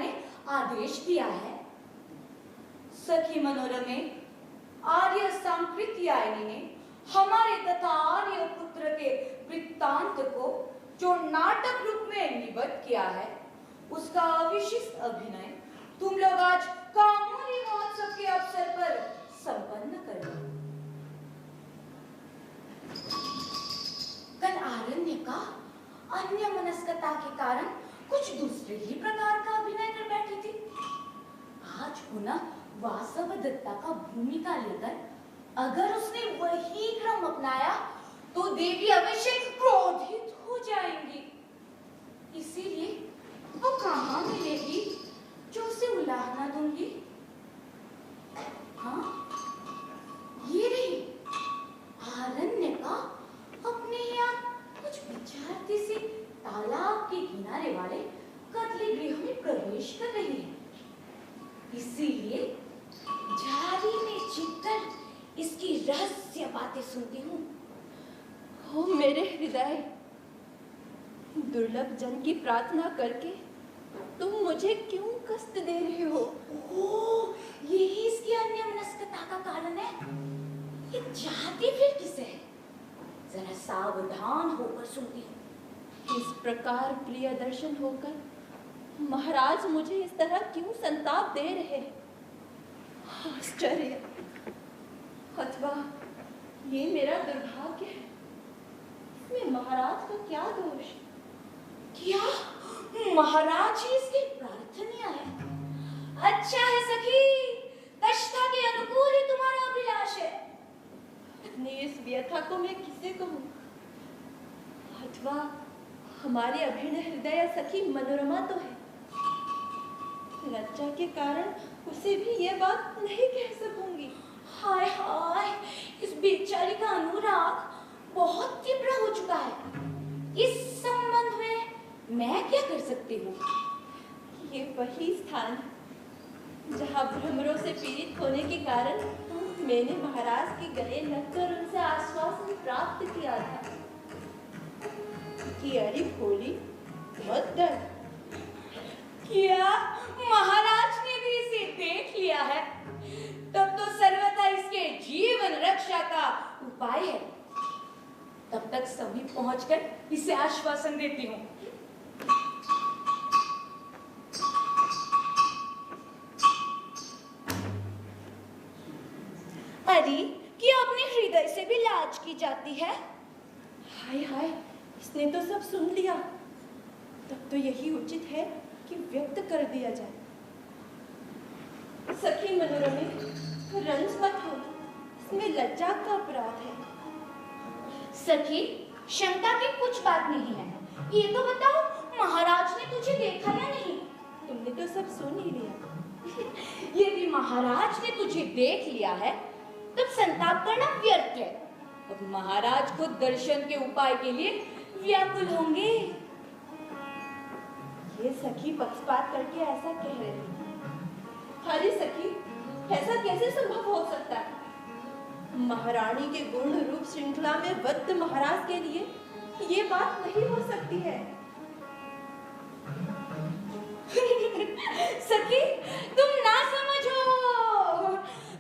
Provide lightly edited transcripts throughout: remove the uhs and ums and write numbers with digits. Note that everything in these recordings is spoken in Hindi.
ने आदेश दिया है। सखी मनोरमे, आर्य सांकृत्यायनी ने हमारे तथा आर्य पुत्र के वृत्तांत को जो नाटक रूप में निबद्ध किया है, उसका विशिष्ट अभिनय तुम लोग आज कामोरी महोत्सव के अवसर पर संपन्न कर लो। कल आरण्य का अन्य मनस्कता के कारण कुछ दूसरे ही प्रकार का अभिनय कर बैठी थी। आज पुनः वासवदत्ता का भूमिका लेकर अगर उसने वही क्रम अपनाया तो देवी अवश्य क्रोधित हो जाएंगी। इसीलिए वो कहाँ मिलेगी जो उसे उलाहना दूंगी? हाँ, ये रही आरण्य का अपने यहाँ कुछ विचारती सी तालाब के किनारे वाले कतले गृह में प्रवेश कर रही है। इसीलिए झाड़ी में छिपकर इसकी रहस्य बातें सुनती हूँ। हो मेरे हृदय, दुर्लभ जन की प्रार्थना करके तुम मुझे क्यों कष्ट दे रहे हो? ओह, यही इसकी अन्य मनस्कता का कारण है। ये चाहती फिर किसे है? जरा सावधान होकर सुनती हूँ। इस प्रकार प्रिय दर्शन होकर महाराज मुझे इस तरह क्यों संताप दे रहे हैं? आश्चर्य, अथवा ये मेरा दुर्भाग्य है। इसमें महाराज का क्या दोष? क्या महाराज ही इसकी प्रार्थनीय है? अच्छा है सखी, दक्षता के अनुकूल ही तुम्हारा अभिलाष है। अपनी इस व्यथा को मैं किसे कहूँ? अथवा हमारे अभिनय हृदय सखी मनोरमा तो है। लज्जा के कारण उसे भी यह बात नहीं कह सकूंगी। हाय हाय, इस बेचारी का अनुराग बहुत तीव्र हो चुका है। इस संबंध में मैं क्या कर सकती हूँ? ये वही स्थान है जहाँ भ्रमरों से पीड़ित होने के कारण मैंने महाराज के गले लगकर उनसे आश्वासन प्राप्त किया था कि अरे भोली मत डर। क्या महाराज ने भी इसे देख लिया है? तब तो सर्वथा इसके जीवन रक्षा का उपाय है। तब तक सभी पहुंचकर इसे आश्वासन देती हूँ। अरे, क्या अपने हृदय से भी लाज की जाती है? हाय हाय, इसने तो सब सुन लिया। तब तो यही उचित है कि व्यक्त कर दिया जाए। सखी मनोरमे, रंज मत हो, इसमें लज्जा का अपराध है। सखी, शंका की कुछ बात नहीं है। ये तो बताओ, महाराज ने तुझे देखा या नहीं? तुमने तो सब सुन ही लिया। यदि महाराज ने तुझे देख लिया है तब संताप करना व्यर्थ है। अब महाराज को दर्शन के उपाय के लिए व्याकुल होंगे। ये सखी पक्षपात करके ऐसा कह रही है। अरे सखी, ऐसा कैसे संभव हो सकता है? महारानी के गुण रूप श्रृंखला में बद्ध महाराज के लिए ये बात नहीं हो सकती है। सखी, तुम ना समझो।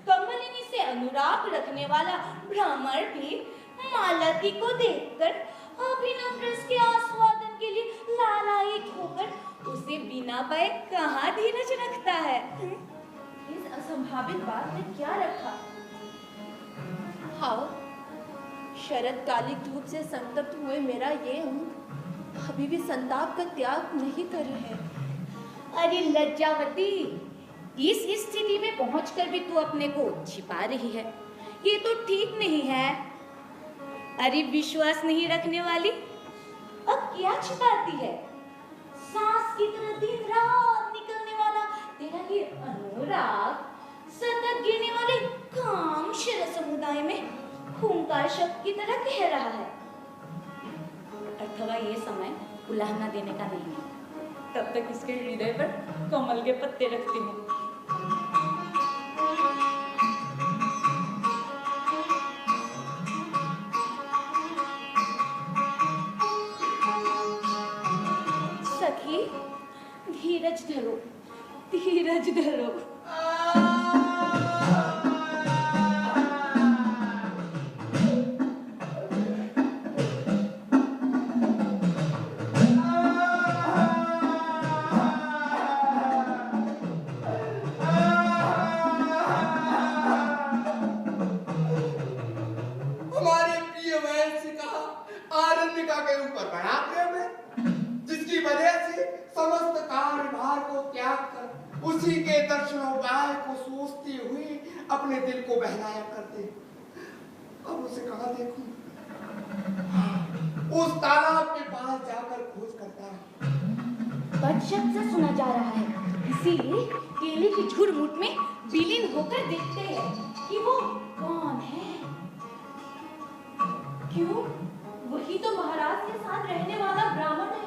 कमलिनी से अनुराग रखने वाला भ्रमर भी मालती को देखकर अभिनव रस के आस्वादन के लिए लालायित होकर उसे बिना पाए कहाँ धीरज रखता है? इस असंभावित बात ने क्या रखा? हाँ, शरदकालिक धूप से संतप्त हुए मेरा ये अंग अभी भी संताप का त्याग नहीं कर रहे। अरे लज्जावती, इस स्थिति में पहुंचकर भी तू अपने को छिपा रही है। ये तो ठीक नहीं है। अरे विश्वास नहीं रखने वाली, अब क्या छिपाती है? सांस की तरह दिन रात निकलने वाला तेरा ये अनुराग सतत गिरने वाले काम शर समुदाय में खूंखार शब्द की तरह कह रहा है। अथवा ये समय उलाहना देने का नहीं है। तब तक इसके हृदय पर कमल के पत्ते रखती हूँ। सखी, धीरज धीरज धरो, धीरज धरो। हमारे प्रिय वैश्य का आरण्यका के ऊपर बड़ा प्रेम है, जिसकी वजह से समस्त कार्यभार को त्याग कर उसी के दर्शनोपाय को सोचते हुए अपने दिल को बहलाया करते। अब उसे कहाँ देखूं? उस तालाब के पास जाकर खोज करता है। बदशक से सुना जा रहा है, इसीलिए केले की झुरमुट में विलीन होकर देखते हैं कि वो कौन है। क्यों? वही तो महाराज के साथ रहने वाला ब्राह्मण है।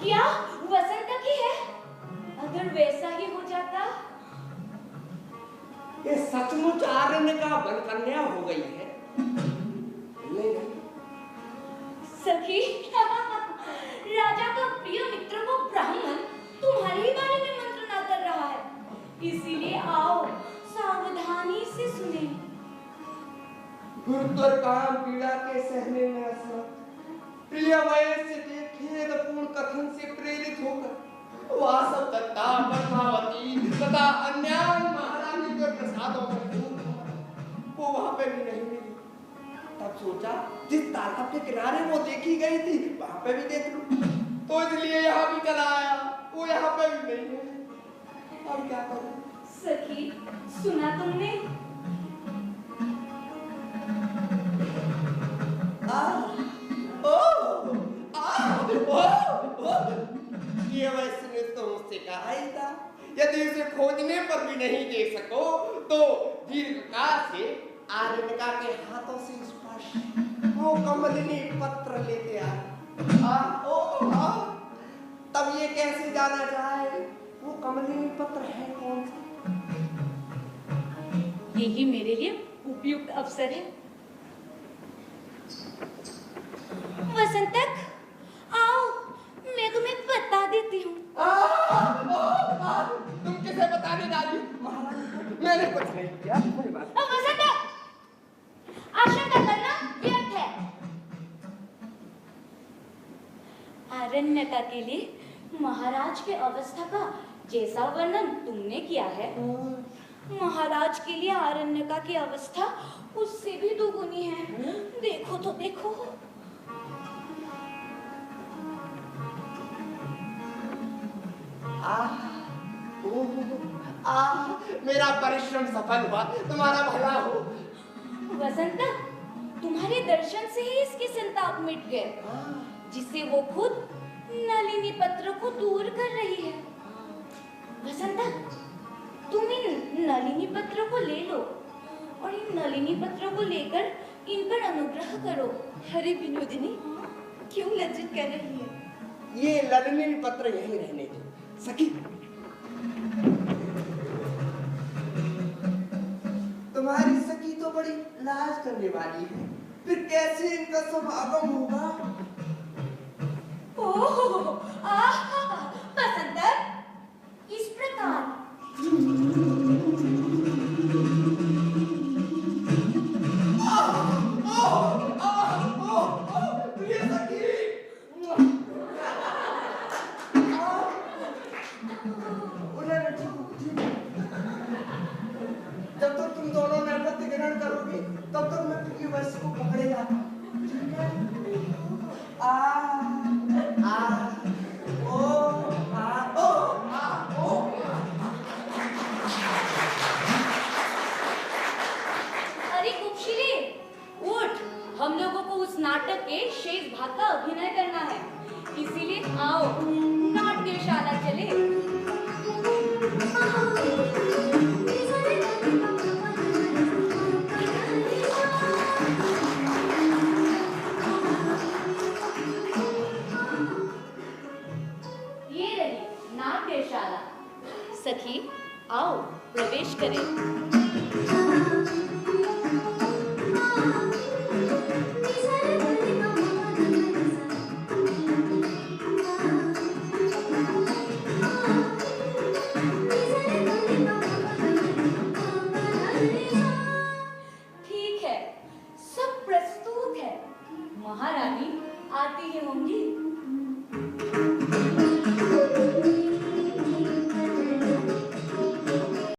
क्या वसंत की है? अगर वैसा ही हो जाता। ये सचमुच आरण्यका वन कन्या हो गई है। नहीं नहीं, सखी, राजा का प्रिय मित्र वो ब्राह्मण तुम्हारे ही बारे में मंत्रणा कर रहा है, इसीलिए आओ सावधानी से सुने। गुरुतर काम पीड़ा के सहने में असमर्थ प्रिय वैश्य के खेदपूर्ण कथन से प्रेरित होकर वासव दत्ता, पद्मावती तथा अन्य महारानी के प्रसादों में वो वहां पे भी नहीं मिली। तब सोचा जिस तालाब के किनारे वो देखी गई थी वहां पे भी देख लूं, तो इसलिए यहाँ भी चला आया। वो यहाँ पे भी नहीं है। अब क्या करूं? सखी, सुना तुमने? ये वैसे ने तो मुझसे कहा ही था, यदि उसे खोजने पर भी नहीं दे सको तो दीर्घकाल से आरण्यका के हाथों से स्पर्श वो कमलिनी पत्र लेते तब ये कैसे जाना जाए वो कमलिनी पत्र है कौन सा? यही मेरे लिए उपयुक्त अवसर है। वसंतक, आओ, मैं तुम्हें बता देती हूँ। तुम किसे बताने डाली? मैंने कुछ नहीं किया। वसंतक, आशंका करना व्यर्थ है। आरण्यका के लिए महाराज के अवस्था का जैसा वर्णन तुमने किया है, महाराज के लिए आरण्यका की अवस्था उससे भी दुगुनी है। देखो तो देखो। मेरा परिश्रम सफल हुआ, तुम्हारा भला हो। वसंत, तुम्हारे दर्शन से ही इसके संताप मिट गए, जिससे वो खुद नलिनी पत्र को दूर कर रही है। वसंत, तुम इन नलिनी पत्रों को ले लो और इन नलिनी पत्रों को लेकर इन पर अनुग्रह करो। अरे विनोदिनी, क्यों लज्जित कर रही है? ये नलिनी पत्र यहीं रहने दो सखी। तुम्हारी सखी तो बड़ी लाज करने वाली है, फिर कैसे इनका समागम होगा? ओह, वसंत, इस प्रकार। जब तक तुम दोनों नृत्य ग्रहण करोगे तब तक मैं प्रिय वैश्य को पकड़ेगा। अरे कुक्षिले, उठ, हम लोगों को उस नाटक के शेष भाग का अभिनय करना है, इसीलिए आओ नाट्यशाला चले। ये रही नाट्यशाला। सखी, आओ प्रवेश करें। महारानी आती ही होंगी।